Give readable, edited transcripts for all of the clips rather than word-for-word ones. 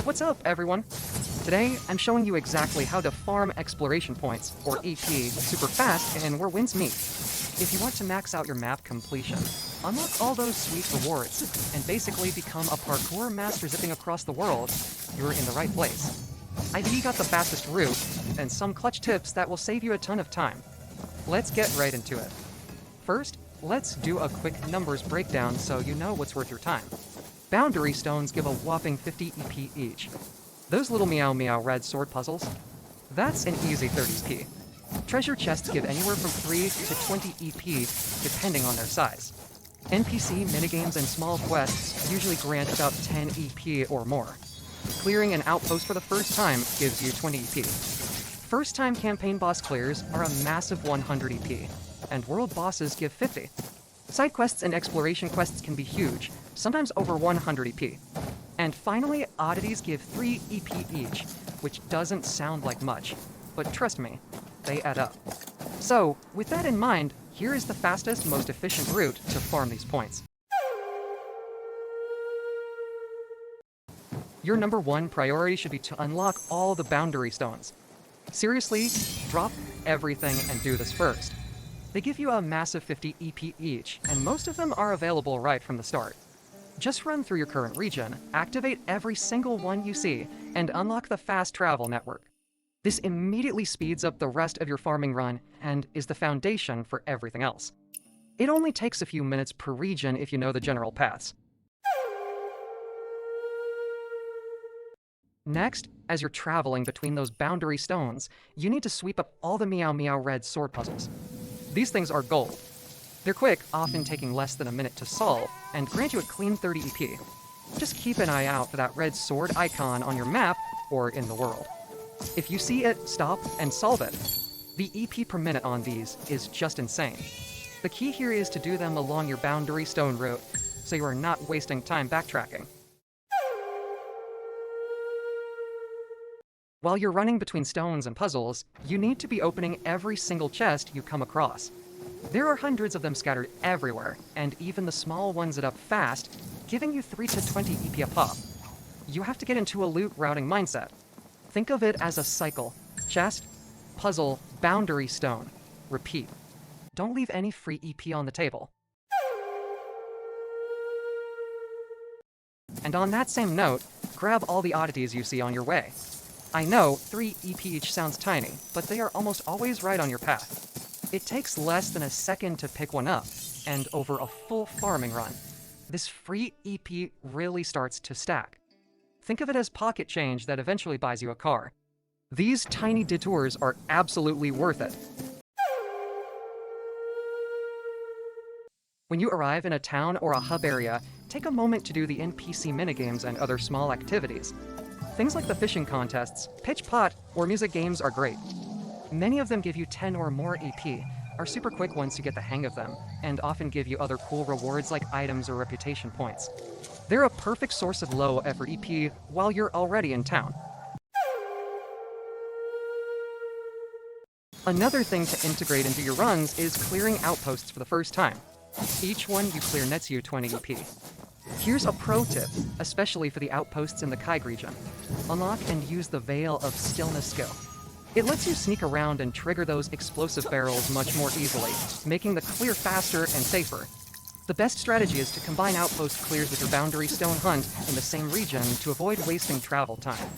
What's up, everyone? Today, I'm showing you exactly how to farm exploration points, or EP, super fast and where wins meet. If you want to max out your map completion, unlock all those sweet rewards, and basically become a parkour master zipping across the world, you're in the right place. I've got the fastest route, and some clutch tips that will save you a ton of time. Let's get right into it. First, let's do a quick numbers breakdown so you know what's worth your time. Boundary stones give a whopping 50 EP each. Those little meow meow red sword puzzles? That's an easy 30p. Treasure chests give anywhere from 3 to 20 EP depending on their size. NPC minigames and small quests usually grant about 10 EP or more. Clearing an outpost for the first time gives you 20 EP. First-time campaign boss clears are a massive 100 EP, and world bosses give 50. Side quests and exploration quests can be huge, sometimes over 100 EP. And finally, oddities give 3 EP each, which doesn't sound like much, but trust me, they add up. So, with that in mind, here is the fastest, most efficient route to farm these points. Your number one priority should be to unlock all the boundary stones. Seriously, drop everything and do this first. They give you a massive 50 EP each, and most of them are available right from the start. Just run through your current region, activate every single one you see, and unlock the fast travel network. This immediately speeds up the rest of your farming run and is the foundation for everything else. It only takes a few minutes per region if you know the general paths. Next, as you're traveling between those boundary stones, you need to sweep up all the meow meow red sword puzzles. These things are gold. They're quick, often taking less than a minute to solve, and grant you a clean 30 EP. Just keep an eye out for that red sword icon on your map or in the world. If you see it, stop and solve it. The EP per minute on these is just insane. The key here is to do them along your boundary stone route, so you are not wasting time backtracking. While you're running between stones and puzzles, you need to be opening every single chest you come across. There are hundreds of them scattered everywhere, and even the small ones add up fast, giving you 3 to 20 EP a pop. You have to get into a loot routing mindset. Think of it as a cycle. Chest, puzzle, boundary stone. Repeat. Don't leave any free EP on the table. And on that same note, grab all the oddities you see on your way. I know 3 EP each sounds tiny, but they are almost always right on your path. It takes less than a second to pick one up, and over a full farming run, this free EP really starts to stack. Think of it as pocket change that eventually buys you a car. These tiny detours are absolutely worth it. When you arrive in a town or a hub area, take a moment to do the NPC minigames and other small activities. Things like the fishing contests, pitch pot, or music games are great. Many of them give you 10 or more EP, are super quick once you get the hang of them, and often give you other cool rewards like items or reputation points. They're a perfect source of low-effort EP while you're already in town. Another thing to integrate into your runs is clearing outposts for the first time. Each one you clear nets you 20 EP. Here's a pro tip, especially for the outposts in the Kaig region. Unlock and use the Veil of Stillness skill. It lets you sneak around and trigger those explosive barrels much more easily, making the clear faster and safer. The best strategy is to combine outpost clears with your boundary stone hunt in the same region to avoid wasting travel time.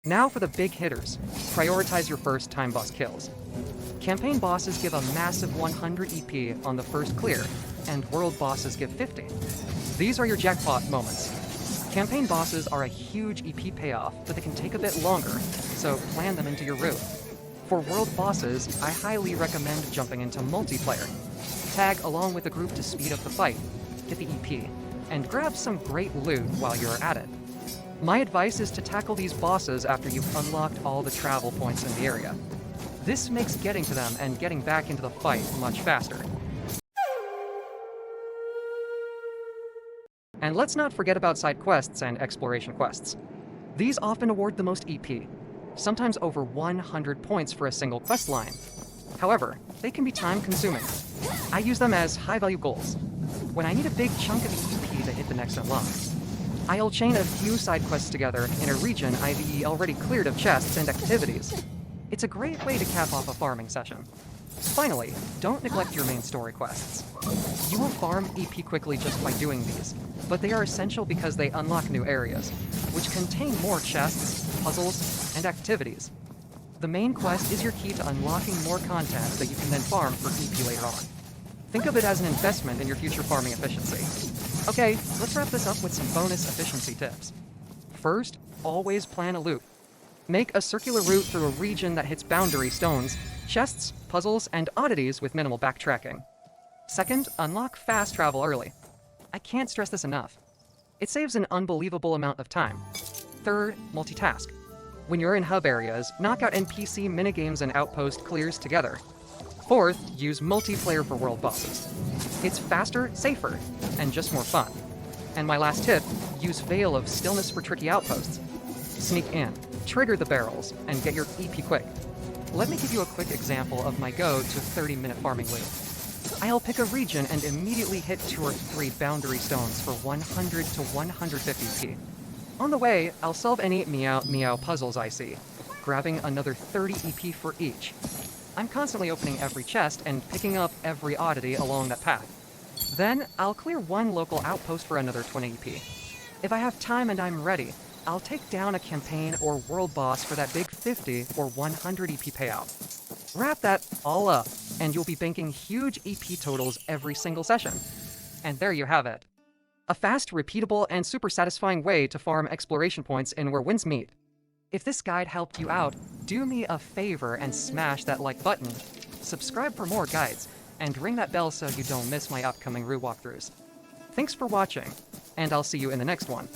Now for the big hitters. Prioritize your first time boss kills. Campaign bosses give a massive 100 EP on the first clear, and world bosses give 50. These are your jackpot moments. Campaign bosses are a huge EP payoff, but they can take a bit longer, so plan them into your route. For world bosses, I highly recommend jumping into multiplayer. Tag along with the group to speed up the fight, get the EP, and grab some great loot while you're at it. My advice is to tackle these bosses after you've unlocked all the travel points in the area. This makes getting to them and getting back into the fight much faster. And let's not forget about side quests and exploration quests. These often award the most EP, sometimes over 100 points for a single quest line. However, they can be time-consuming. I use them as high-value goals. When I need a big chunk of EP to hit the next next unlock. I'll chain a few side quests together in a region I've already cleared of chests and activities. It's a great way to cap off a farming session. Finally, don't neglect your main story quests. You will farm EP quickly just by doing these, but they are essential because they unlock new areas, which contain more chests, puzzles, and activities. The main quest is your key to unlocking more content that you can then farm for EP later on. Think of it as an investment in your future farming efficiency. Okay, let's wrap this up with some bonus efficiency tips. First, always plan a loop. Make a circular route through a region that hits boundary stones, chests, puzzles, and oddities with minimal backtracking. Second, unlock fast travel early. I can't stress this enough. It saves an unbelievable amount of time. Third, multitask. When you're in hub areas, knock out NPC minigames and outpost clears together. Fourth, use multiplayer for world bosses. It's faster, safer, and just more fun. And my last tip, use Veil of Stillness for tricky outposts. Sneak in, trigger the barrels, and get your EP quick. Let me give you a quick example of my go to 30-minute farming loop. I'll pick a region and immediately hit 2 or 3 boundary stones for 100 to 150 EP. On the way, I'll solve any meow puzzles I see, grabbing another 30 EP for each. I'm constantly opening every chest and picking up every oddity along that path. Then, I'll clear one local outpost for another 20 EP. If I have time and I'm ready, I'll take down a campaign or world boss for that big 50 or 100 EP payout. Wrap that all up, and you'll be banking huge EP totals every single session. And there you have it. A fast, repeatable, and super satisfying way to farm exploration points in Where Winds Meet. If this guide helped you out, do me a favor and smash that like button, subscribe for more guides, and ring that bell so you don't miss my upcoming route walkthroughs. Thanks for watching, and I'll see you in the next one.